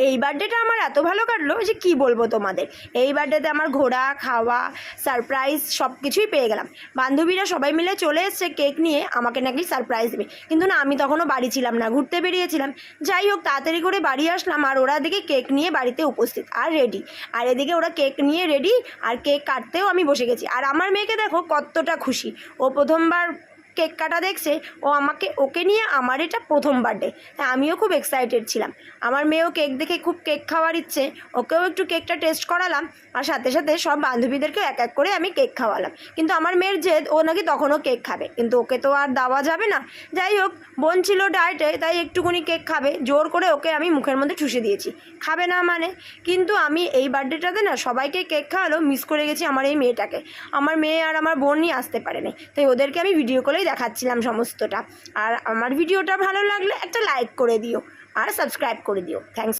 এই বার্থডেটা আমার এত ভালো কাটলো যে কি বলবো তোমাদের। এই বার্থডেতে আমার ঘোরা, খাওয়া, সারপ্রাইজ সব কিছুই পেয়ে গেলাম। বান্ধবীরা সবাই মিলে চলে এসছে কেক নিয়ে, আমাকে নাকি সারপ্রাইজ দেবে, কিন্তু না, আমি তখনও বাড়ি ছিলাম না, ঘুরতে বেরিয়েছিলাম। যাই হোক, তাড়াতাড়ি করে বাড়ি আসলাম আর ওরা দিকে কেক নিয়ে বাড়িতে উপস্থিত আর রেডি। আর এদিকে ওরা কেক নিয়ে রেডি আর কেক কাটতেও আমি বসে গেছি। আর আমার মেয়েকে দেখো কতটা খুশি, ও প্রথমবার কেক কাটা দেখছে। ওকে নিয়ে আমার এটা প্রথম বার্থডে, আমিও খুব এক্সাইটেড ছিলাম। আমার মেয়েও কেক দেখে খুব কেক খাওয়ার ইচ্ছে, ওকেও একটু কেকটা টেস্ট করালাম। আর সাথে সাথে সব বান্ধবীদেরকে এক এক করে আমি কেক খাওয়ালাম। কিন্তু আমার মেয়ের জেদ, ও নাকি তখনও কেক খাবে, কিন্তু ওকে তো আর দেওয়া যাবে না। যাই হোক, বোন ছিল ডায়েটে, তাই একটুকুনি কেক খাবে, জোর করে ওকে আমি মুখের মধ্যে ঠুসে দিয়েছি। খাবে না মানে, কিন্তু আমি এই বার্থডেটাতে না সবাইকে কেক খাওয়ালো, মিস করে গেছি আমার এই মেয়েটাকে। আমার মেয়ে আর আমার বোনই আসতে পারেনি, তাই ওদেরকে আমি ভিডিও কলেই দেখাচ্ছিলাম সমস্তটা। আর আমার ভিডিওটা ভালো লাগলে একটা লাইক করে দিও আর সাবস্ক্রাইব করে দিও। থ্যাংকস।